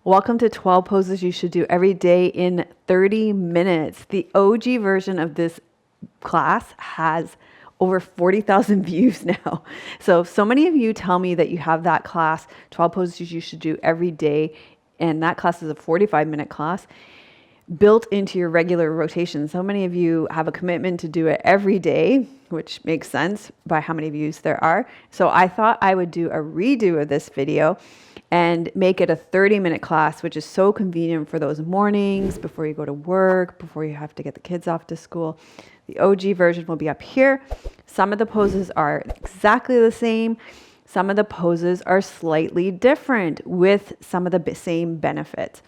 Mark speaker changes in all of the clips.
Speaker 1: Welcome to 12 poses you should do every day in 30 minutes. The OG version of this class has over 40,000 views now. So many of you tell me that you have that class, 12 poses you should do every day. And that class is a 45-minute class built into your regular rotation. So many of you have a commitment to do it every day, which makes sense by how many views there are. So I thought I would do a redo of this video and make it a 30-minute class, which is so convenient for those mornings before you go to work, before you have to get the kids off to school. The OG version will be up here. Some of the poses are exactly the same. Some of the poses are slightly different with some of the same benefits.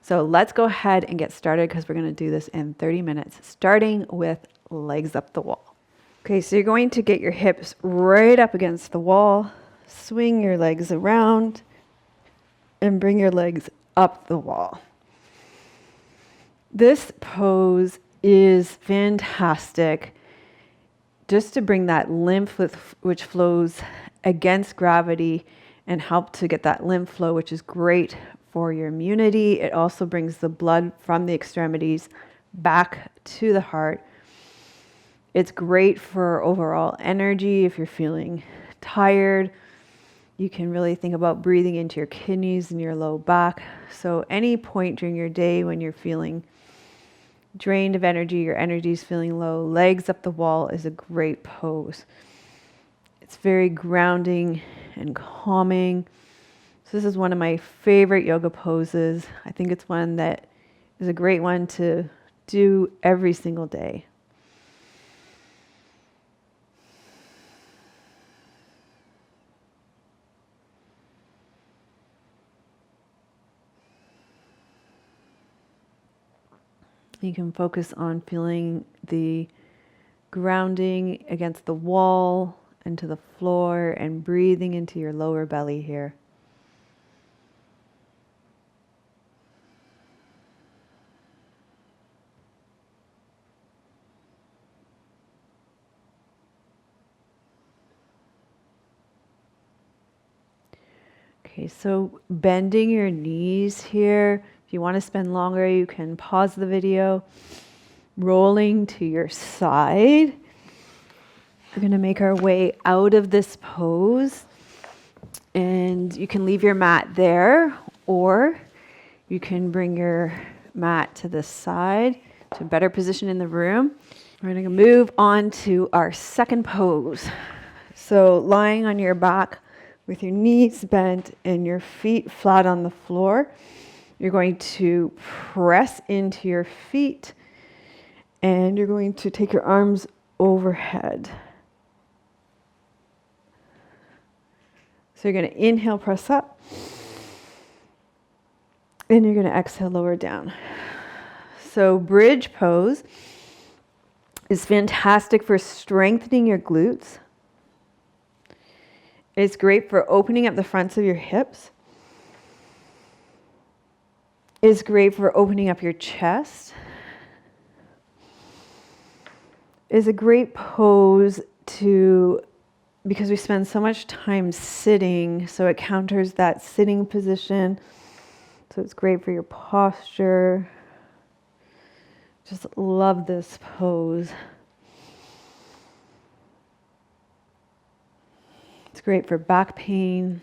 Speaker 1: So let's go ahead and get started because we're going to do this in 30 minutes, starting with legs up the wall. Okay, so you're going to get your hips right up against the wall, swing your legs around, and bring your legs up the wall. This pose is fantastic just to bring that lymph which flows against gravity and help to get that lymph flow, which is great for your immunity. It also brings the blood from the extremities back to the heart. It's great for overall energy if you're feeling tired. You can really think about breathing into your kidneys and your low back. So any point during your day when you're feeling drained of energy, your energy is feeling low, legs up the wall is a great pose. It's very grounding and calming. So this is one of my favorite yoga poses. I think it's one that is a great one to do every single day. You can focus on feeling the grounding against the wall and to the floor and breathing into your lower belly here. Okay, so bending your knees here. If you want to spend longer, you can pause the video. Rolling to your side. We're going to make our way out of this pose. And you can leave your mat there, or you can bring your mat to the side to a better position in the room. We're going to move on to our second pose. So lying on your back with your knees bent and your feet flat on the floor. You're going to press into your feet and you're going to take your arms overhead. So you're going to inhale, press up, and you're going to exhale, lower down. So bridge pose is fantastic for strengthening your glutes. It's great for opening up the fronts of your hips. It's great for opening up your chest. It's a great pose because we spend so much time sitting, so it counters that sitting position. So it's great for your posture. Just love this pose. It's great for back pain.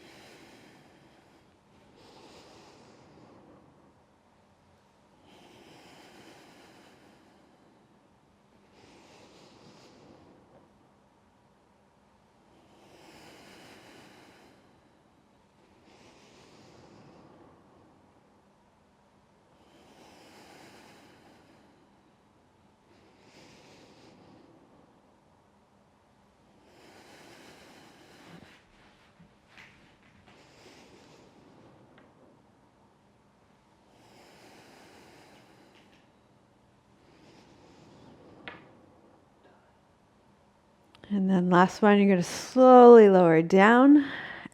Speaker 1: And then last one, you're going to slowly lower down,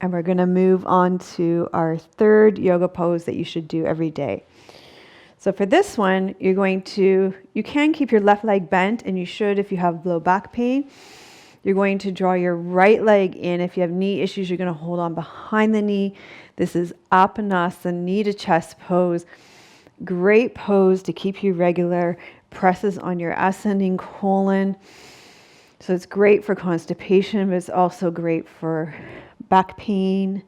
Speaker 1: and we're going to move on to our third yoga pose that you should do every day. So for this one, you can keep your left leg bent, and you should if you have low back pain. You're going to draw your right leg in. If you have knee issues, you're going to hold on behind the knee. This is Apanasa, knee to chest pose. Great pose to keep you regular. Presses on your ascending colon. So it's great for constipation, but it's also great for back pain.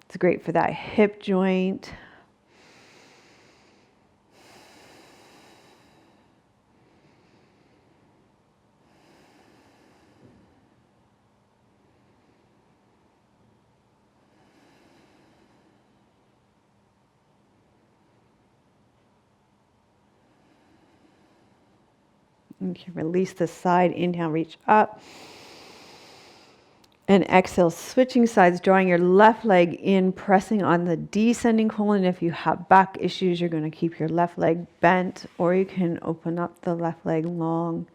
Speaker 1: It's great for that hip joint. You can release the side, inhale, reach up. And exhale, switching sides, drawing your left leg in, pressing on the descending colon. If you have back issues, you're going to keep your left leg bent, or you can open up the left leg long.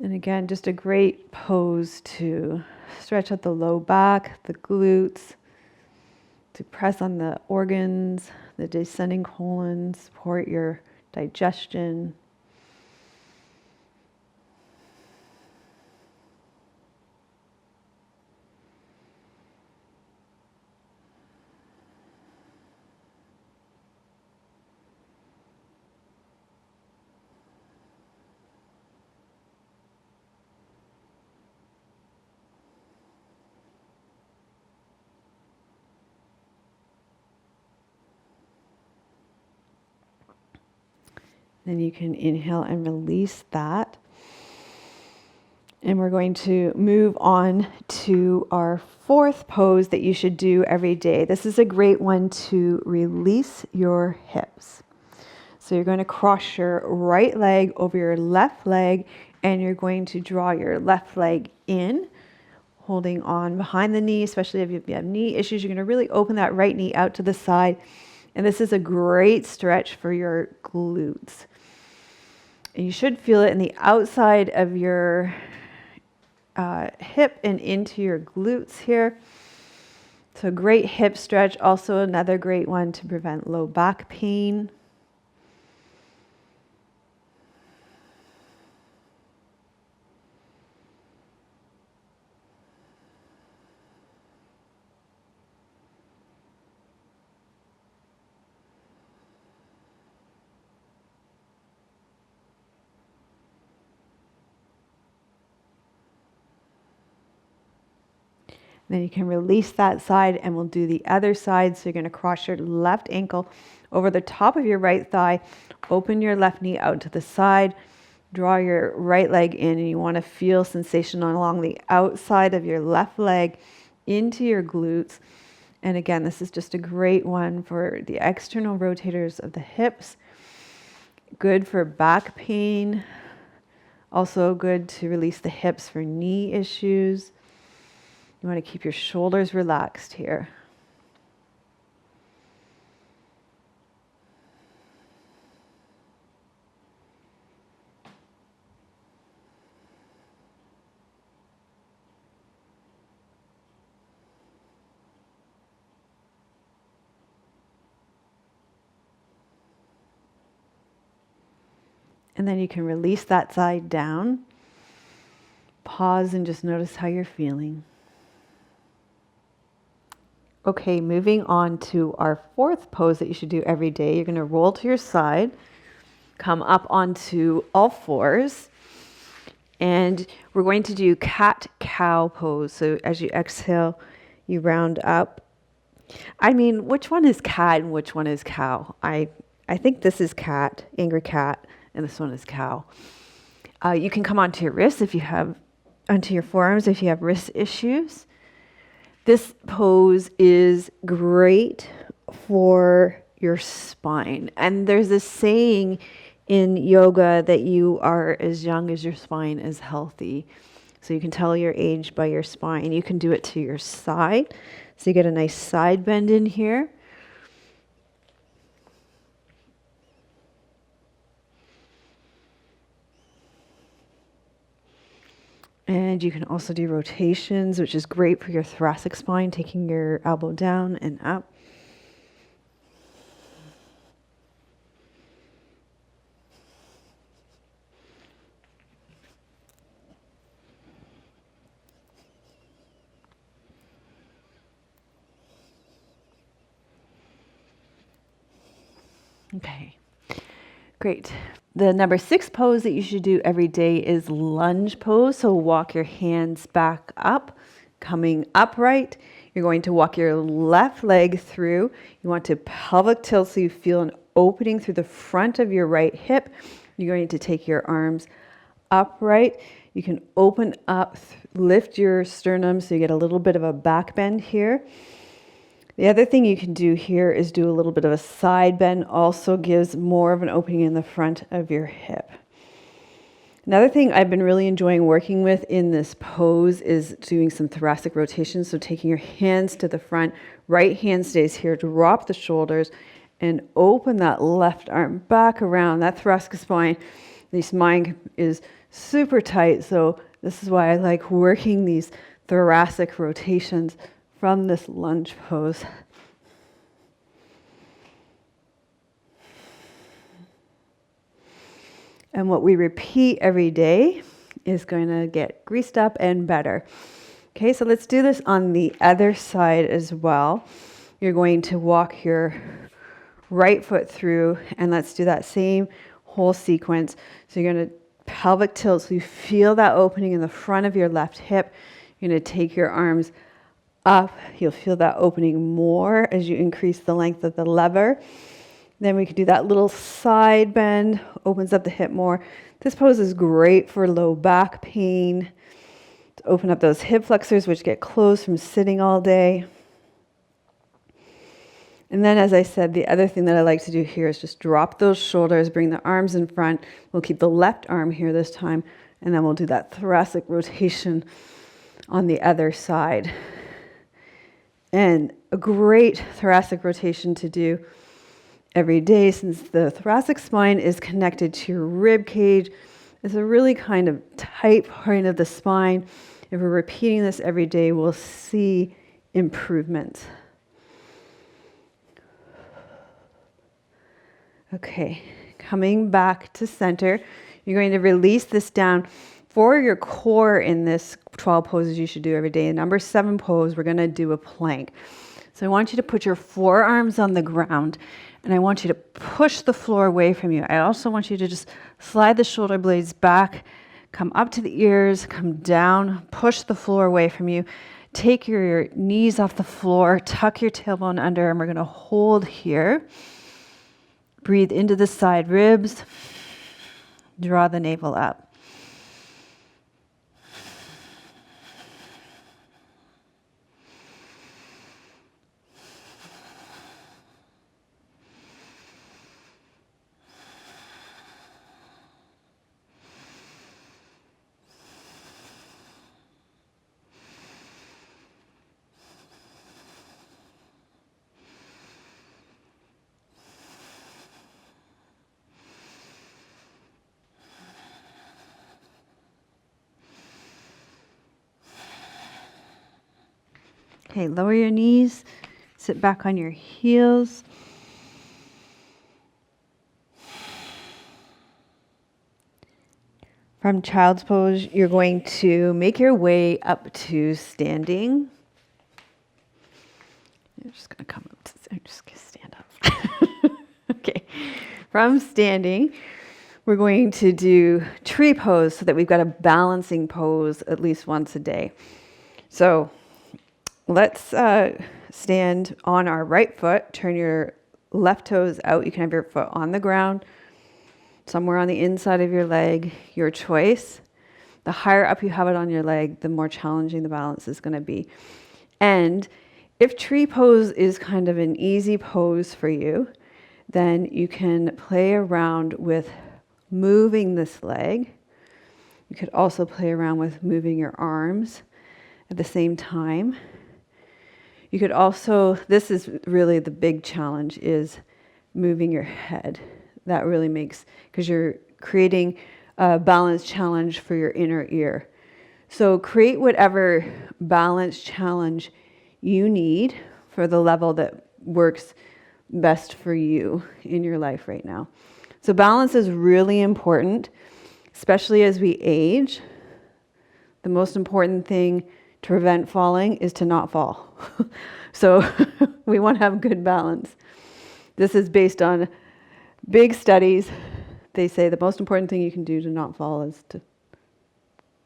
Speaker 1: And again, just a great pose to stretch out the low back, the glutes, to press on the organs, the descending colon, support your digestion. Then you can inhale and release that. And we're going to move on to our fourth pose that you should do every day. This is a great one to release your hips. So you're going to cross your right leg over your left leg, and you're going to draw your left leg in, holding on behind the knee, especially if you have knee issues. You're going to really open that right knee out to the side. And this is a great stretch for your glutes. And you should feel it in the outside of your hip and into your glutes here. So great hip stretch. Also another great one to prevent low back pain. Then you can release that side, and we'll do the other side. So you're going to cross your left ankle over the top of your right thigh, open your left knee out to the side, draw your right leg in, and you want to feel sensation along the outside of your left leg into your glutes. And again, this is just a great one for the external rotators of the hips. Good for back pain. Also good to release the hips for knee issues. You want to keep your shoulders relaxed here. And then you can release that side down. Pause and just notice how you're feeling. Okay, moving on to our fourth pose that you should do every day. You're going to roll to your side, come up onto all fours, and we're going to do cat-cow pose. So as you exhale, you round up. I mean, which one is cat and which one is cow? I think this is cat, angry cat, and this one is cow. You can come onto your wrists onto your forearms if you have wrist issues. This pose is great for your spine. And there's a saying in yoga that you are as young as your spine is healthy. So you can tell your age by your spine. You can do it to your side. So you get a nice side bend in here. And you can also do rotations, which is great for your thoracic spine, taking your elbow down and up. Okay, great. The number 6 pose that you should do every day is lunge pose. So walk your hands back up, coming upright. You're going to walk your left leg through. You want to pelvic tilt so you feel an opening through the front of your right hip. You're going to take your arms upright. You can open up, lift your sternum so you get a little bit of a back bend here. The other thing you can do here is do a little bit of a side bend, also gives more of an opening in the front of your hip. Another thing I've been really enjoying working with in this pose is doing some thoracic rotation. So taking your hands to the front, right hand stays here, drop the shoulders and open that left arm back around. That thoracic spine, the spine is super tight. So this is why I like working these thoracic rotations from this lunge pose. And what we repeat every day is going to get greased up and better. Okay, so let's do this on the other side as well. You're going to walk your right foot through, and let's do that same whole sequence. So you're going to pelvic tilt, so you feel that opening in the front of your left hip. You're going to take your arms up. You'll feel that opening more as you increase the length of the lever. Then we could do that little side bend, opens up the hip more. This pose is great for low back pain, to open up those hip flexors which get closed from sitting all day. And then, as I said, the other thing that I like to do here is just drop those shoulders, bring the arms in front. We'll keep the left arm here this time, and then we'll do that thoracic rotation on the other side. And a great thoracic rotation to do every day, since the thoracic spine is connected to your rib cage. It's a really kind of tight part of the spine. If we're repeating this every day, we'll see improvements. Okay, coming back to center, you're going to release this down. For your core in this 12 poses you should do every day, in number 7 pose, we're going to do a plank. So I want you to put your forearms on the ground, and I want you to push the floor away from you. I also want you to just slide the shoulder blades back, come up to the ears, come down, push the floor away from you. Take your knees off the floor, tuck your tailbone under, and we're going to hold here. Breathe into the side ribs, draw the navel up. Okay, lower your knees, sit back on your heels. From child's pose, you're going to make your way up to standing. I'm just going to come up to, I'm just going to stand up. Okay, from standing, we're going to do tree pose so that we've got a balancing pose at least once a day. So let's stand on our right foot, turn your left toes out. You can have your foot on the ground, somewhere on the inside of your leg, your choice. The higher up you have it on your leg, the more challenging the balance is going to be. And if tree pose is kind of an easy pose for you, then you can play around with moving this leg. You could also play around with moving your arms at the same time. You could also, this is really the big challenge, is moving your head. That really makes, because you're creating a balance challenge for your inner ear. So create whatever balance challenge you need for the level that works best for you in your life right now. So balance is really important, especially as we age. The most important thing to prevent falling is to not fall. So we want to have good balance. This is based on Big studies, they say the most important thing you can do to not fall is to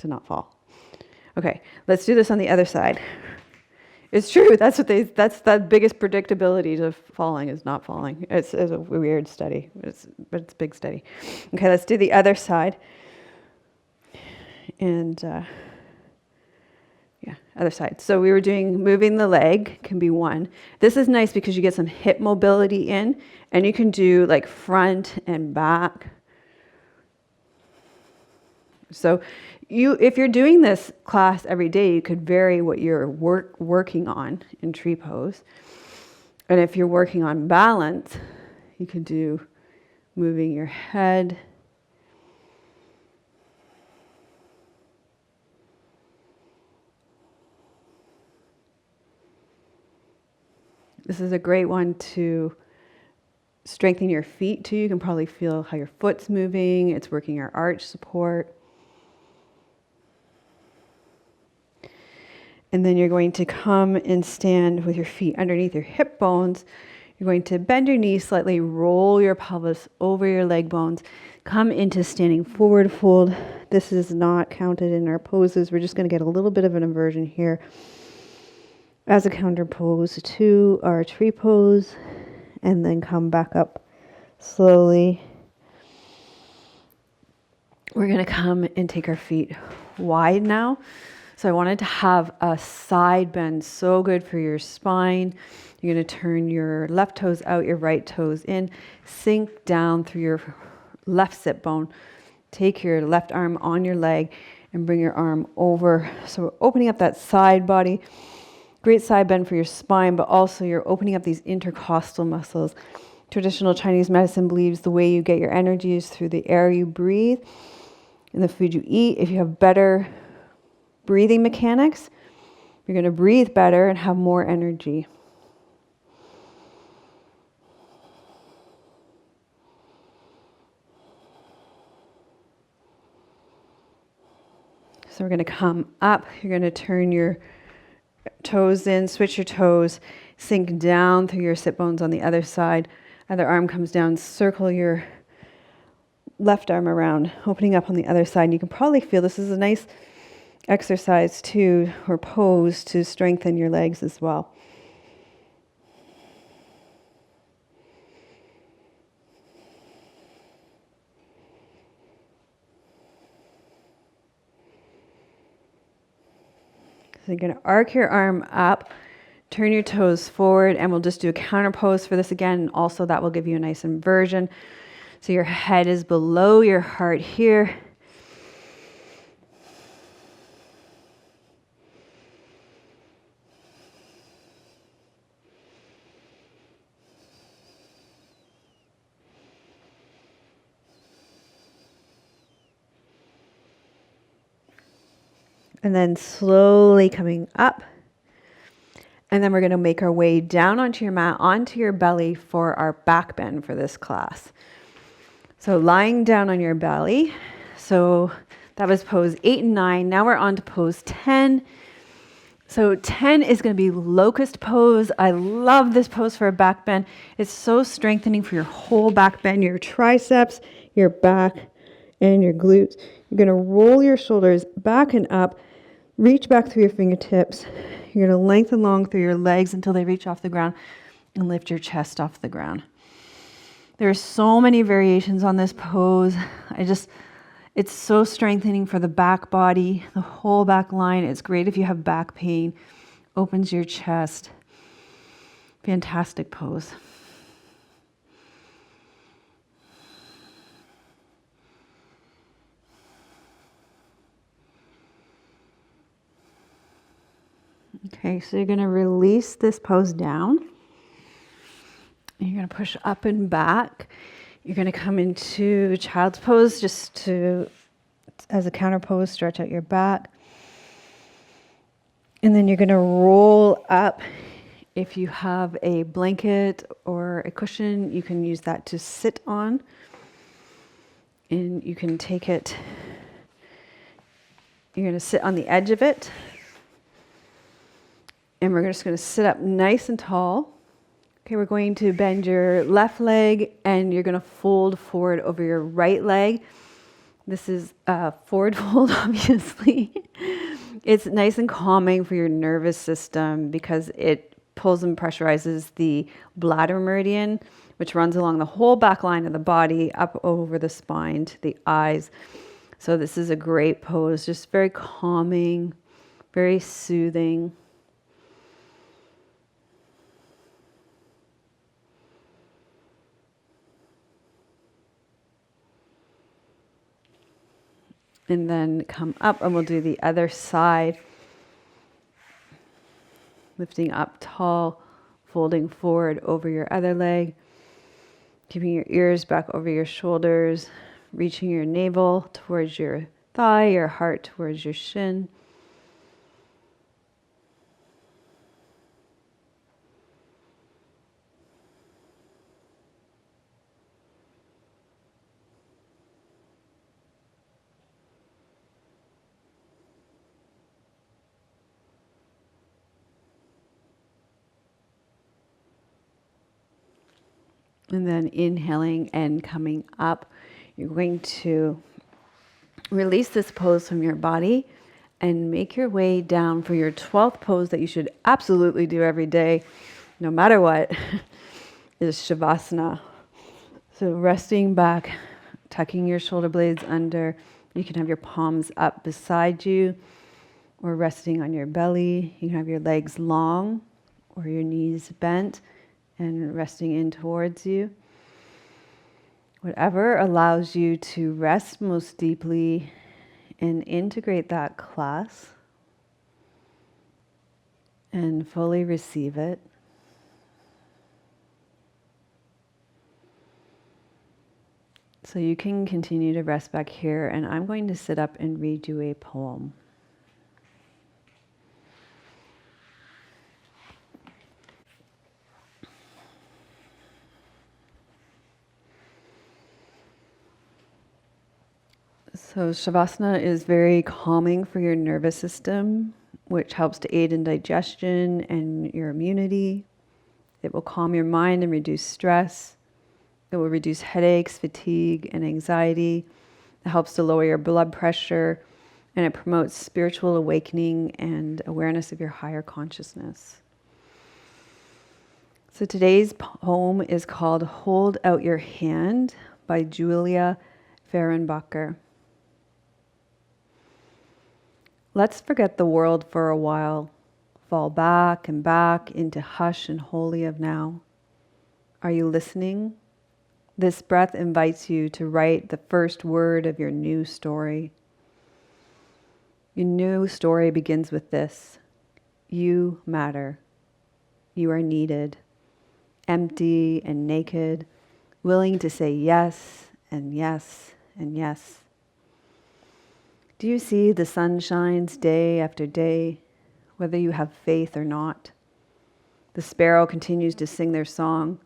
Speaker 1: not fall. Okay, let's do this on the other side. It's true. That's the biggest predictability to falling is not falling. It's a weird study, but it's a big study. Okay, let's do the other side. And other side. So we were doing moving the leg can be one. This is nice because you get some hip mobility in, and you can do like front and back. So if you're doing this class every day, you could vary what you're working on in tree pose. And if you're working on balance, you could do moving your head. This is a great one to strengthen your feet too. You can probably feel how your foot's moving. It's working your arch support. And then you're going to come and stand with your feet underneath your hip bones. You're going to bend your knees slightly, roll your pelvis over your leg bones, come into standing forward fold. This is not counted in our poses. We're just going to get a little bit of an inversion here as a counter pose to our tree pose, and then come back up slowly. We're going to come and take our feet wide now. So I wanted to have a side bend, so good for your spine. You're going to turn your left toes out, your right toes in, sink down through your left sit bone. Take your left arm on your leg and bring your arm over. So we're opening up that side body. Great side bend for your spine, but also you're opening up these intercostal muscles. Traditional Chinese medicine believes the way you get your energy is through the air you breathe and the food you eat. If you have better breathing mechanics, you're going to breathe better and have more energy. So we're going to come up. You're going to turn your toes in, switch your toes, sink down through your sit bones on the other side. Other arm comes down, circle your left arm around, opening up on the other side. And you can probably feel this is a nice exercise too, or pose to strengthen your legs as well. So you're going to arc your arm up, turn your toes forward, and we'll just do a counter pose for this again. Also, that will give you a nice inversion. So your head is below your heart here. And then slowly coming up. And then we're going to make our way down onto your mat, onto your belly for our back bend for this class. So lying down on your belly. So that was pose 8 and 9. Now we're on to pose 10. So 10 is going to be locust pose. I love this pose for a back bend. It's so strengthening for your whole back bend, your triceps, your back, and your glutes. You're going to roll your shoulders back and up. Reach back through your fingertips. You're going to lengthen long through your legs until they reach off the ground and lift your chest off the ground. There are so many variations on this pose. It's so strengthening for the back body, the whole back line. It's great if you have back pain. Opens your chest. Fantastic pose. Okay, so you're going to release this pose down. And you're going to push up and back. You're going to come into child's pose just to, as a counter pose, stretch out your back. And then you're going to roll up. If you have a blanket or a cushion, you can use that to sit on. And you can take it, you're going to sit on the edge of it. And we're just going to sit up nice and tall. Okay, we're going to bend your left leg and you're going to fold forward over your right leg. This is a forward fold, obviously. It's nice and calming for your nervous system because it pulls and pressurizes the bladder meridian, which runs along the whole back line of the body, up over the spine to the eyes. So this is a great pose, just very calming, very soothing. And then come up and we'll do the other side. Lifting up tall, folding forward over your other leg. Keeping your ears back over your shoulders. Reaching your navel towards your thigh, your heart towards your shin. And then inhaling and coming up, you're going to release this pose from your body and make your way down for your 12th pose that you should absolutely do every day, no matter what, is Savasana. So resting back, tucking your shoulder blades under. You can have your palms up beside you or resting on your belly. You can have your legs long or your knees bent and resting in towards you. Whatever allows you to rest most deeply and integrate that class and fully receive it. So you can continue to rest back here, and I'm going to sit up and read you a poem. So Shavasana is very calming for your nervous system, which helps to aid in digestion and your immunity. It will calm your mind and reduce stress. It will reduce headaches, fatigue, and anxiety. It helps to lower your blood pressure, and it promotes spiritual awakening and awareness of your higher consciousness. So today's poem is called Hold Out Your Hand by Julia Fehrenbacher. Let's forget the world for a while, fall back and back into hush and holy of now. Are you listening? This breath invites you to write the first word of your new story. Your new story begins with this: you matter. You are needed, empty and naked, willing to say yes and yes and yes. Do you see the sun shines day after day, whether you have faith or not? The sparrow continues to sing their song,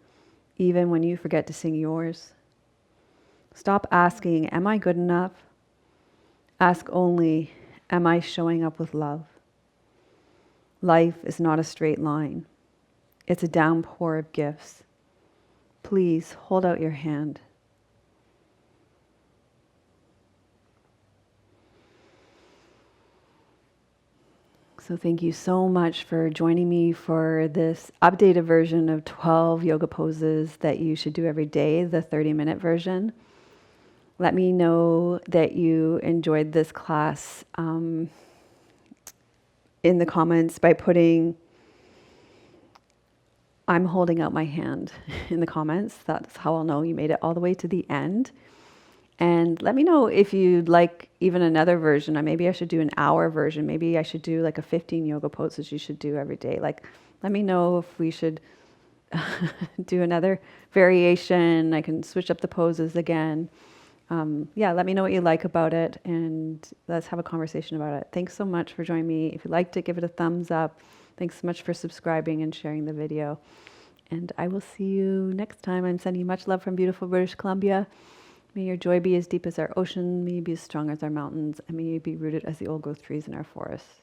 Speaker 1: even when you forget to sing yours. Stop asking, am I good enough? Ask only, am I showing up with love? Life is not a straight line. It's a downpour of gifts. Please hold out your hand. So thank you so much for joining me for this updated version of 12 yoga poses that you should do every day, the 30-minute version. Let me know that you enjoyed this class in the comments by putting I'm holding out my hand in the comments. That's how I'll know you made it all the way to the end. And let me know if you'd like even another version. Maybe I should do an hour version. Maybe I should do like a 15 yoga poses you should do every day. Like, let me know if we should do another variation. I can switch up the poses again. Let me know what you like about it, and let's have a conversation about it. Thanks so much for joining me. If you liked it, give it a thumbs up. Thanks so much for subscribing and sharing the video. And I will see you next time. I'm sending you much love from beautiful British Columbia. May your joy be as deep as our ocean, may you be as strong as our mountains, and may you be rooted as the old growth trees in our forests.